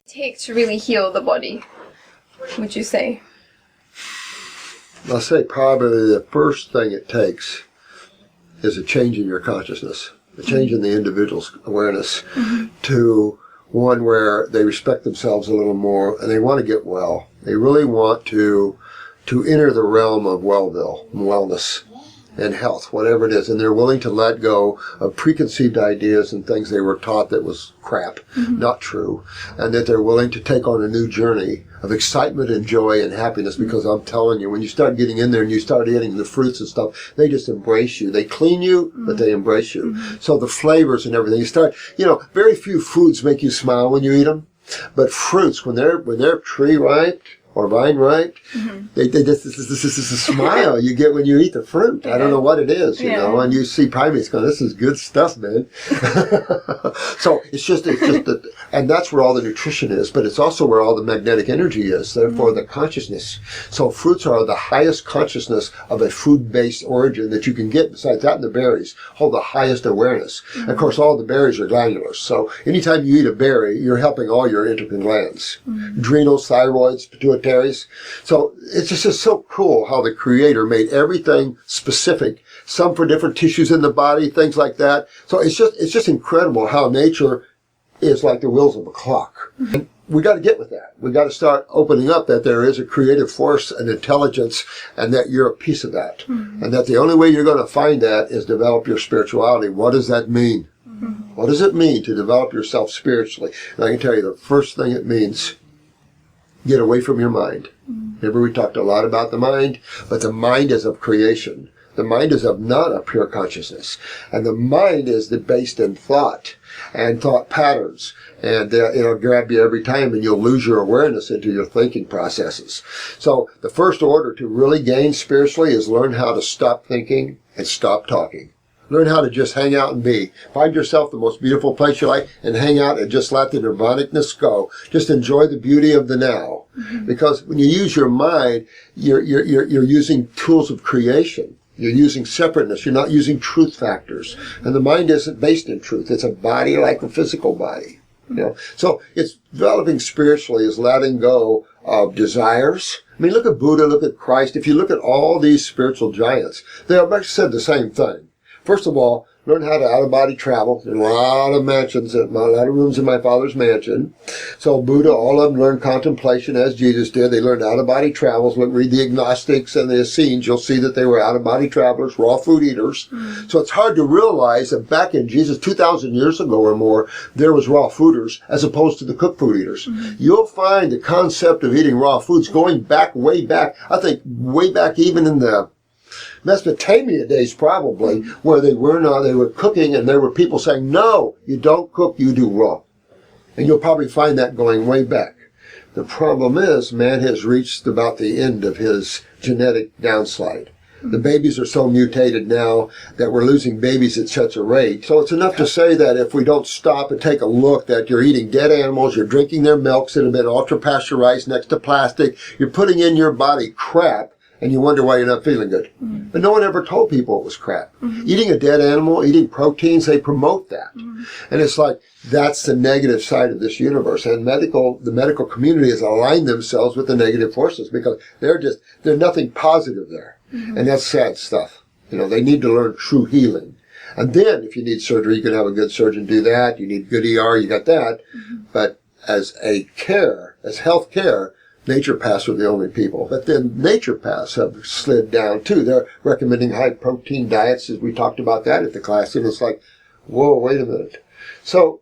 take to really heal the body, would you say? I'll say probably the first thing it takes is a change in your consciousness, a change in the individual's awareness to one where they respect themselves a little more and they want to get well. They really want to enter the realm of wellville, wellness, and health, whatever it is, and they're willing to let go of preconceived ideas and things they were taught that was crap, not true, and that they're willing to take on a new journey of excitement and joy and happiness, because I'm telling you, when you start getting in there and you start eating the fruits and stuff, they just embrace you. They clean you, but they embrace you. So the flavors and everything, you start, you know, very few foods make you smile when you eat them, but fruits, when they're tree ripe, or vine ripe, this is a smile you get when you eat the fruit. I don't know what it is, you know, and you see primates going, this is good stuff, man. So it's just that, and that's where all the nutrition is, but it's also where all the magnetic energy is, therefore the consciousness. So fruits are the highest consciousness of a food-based origin that you can get. Besides that, and the berries hold the highest awareness. And of course, all the berries are glandular. So anytime you eat a berry, you're helping all your endocrine glands. Adrenals, thyroids, pituitary. So it's just so cool how the Creator made everything specific, some for different tissues in the body, things like that. So it's just incredible how nature is like the wheels of a clock. And we got to get with that. We got to start opening up that there is a creative force and intelligence, and that you're a piece of that. And that the only way you're going to find that is develop your spirituality. What does that mean? What does it mean to develop yourself spiritually? And I can tell you the first thing it means, get away from your mind. Remember, we talked a lot about the mind, but the mind is of creation. The mind is of not a pure consciousness. And the mind is based in thought and thought patterns. And it'll grab you every time, and you'll lose your awareness into your thinking processes. So the first order to really gain spiritually is learn how to stop thinking and stop talking. Learn how to just hang out and be. Find yourself the most beautiful place you like and hang out and just let the nirvanicness go. Just enjoy the beauty of the now. Because when you use your mind, you're using tools of creation. You're using separateness. You're not using truth factors. And the mind isn't based in truth. It's a body like a physical body. You know? So it's developing spiritually is letting go of desires. I mean, look at Buddha, look at Christ. If you look at all these spiritual giants, they have actually said the same thing. First of all, learn how to out-of-body travel. There's a lot of mansions, a lot of rooms in my Father's mansion. So Buddha, all of them learned contemplation as Jesus did. They learned out-of-body travels. Look, read the agnostics and the Essenes. You'll see that they were out-of-body travelers, raw food eaters. So it's hard to realize that back in Jesus, 2,000 years ago or more, there was raw fooders as opposed to the cooked food eaters. You'll find the concept of eating raw foods going back, way back, I think way back even in the Mesopotamia days probably, where they were cooking, and there were people saying, no, you don't cook, you do raw. And you'll probably find that going way back. The problem is, man has reached about the end of his genetic downslide. The babies are so mutated now that we're losing babies at such a rate. So it's enough to say that if we don't stop and take a look, that you're eating dead animals, you're drinking their milks that have been ultra-pasteurized next to plastic, you're putting in your body crap, and you wonder why you're not feeling good. But no one ever told people it was crap. Eating a dead animal, eating proteins, they promote that. And it's like, that's the negative side of this universe. And the medical community has aligned themselves with the negative forces, because there's nothing positive there. And that's sad stuff. You know, they need to learn true healing. And then if you need surgery, you can have a good surgeon do that. You need good ER, you got that. But as health care, naturopaths are the only people. But then naturopaths have slid down too. They're recommending high protein diets, as we talked about that at the class. And it's like, whoa, wait a minute. So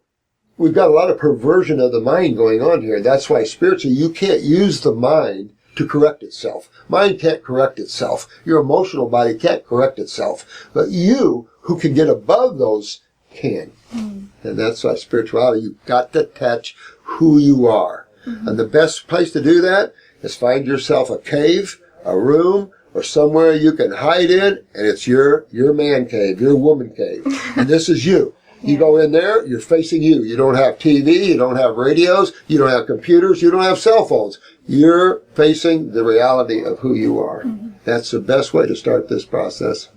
we've got a lot of perversion of the mind going on here. That's why spiritually you can't use the mind to correct itself. Mind can't correct itself. Your emotional body can't correct itself. But you, who can get above those, can. And that's why spirituality, you've got to touch who you are. And the best place to do that is find yourself a cave, a room, or somewhere you can hide in, and it's your man cave, your woman cave. And this is you. You go in there, you're facing you. You don't have TV, you don't have radios, you don't have computers, you don't have cell phones. You're facing the reality of who you are. That's the best way to start this process.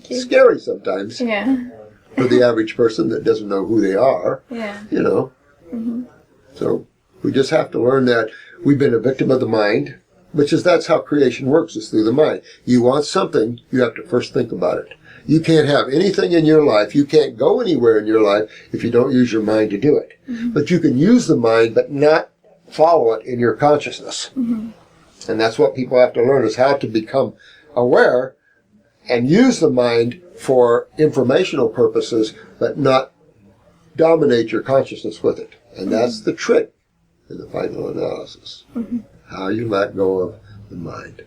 Scary sometimes. For the average person that doesn't know who they are. You know. So we just have to learn that we've been a victim of the mind, that's how creation works, is through the mind. You want something, you have to first think about it. You can't have anything in your life, you can't go anywhere in your life if you don't use your mind to do it. But you can use the mind, but not follow it in your consciousness. And that's what people have to learn, is how to become aware and use the mind for informational purposes, but not dominate your consciousness with it. And that's the trick in the final analysis. How you let go of the mind.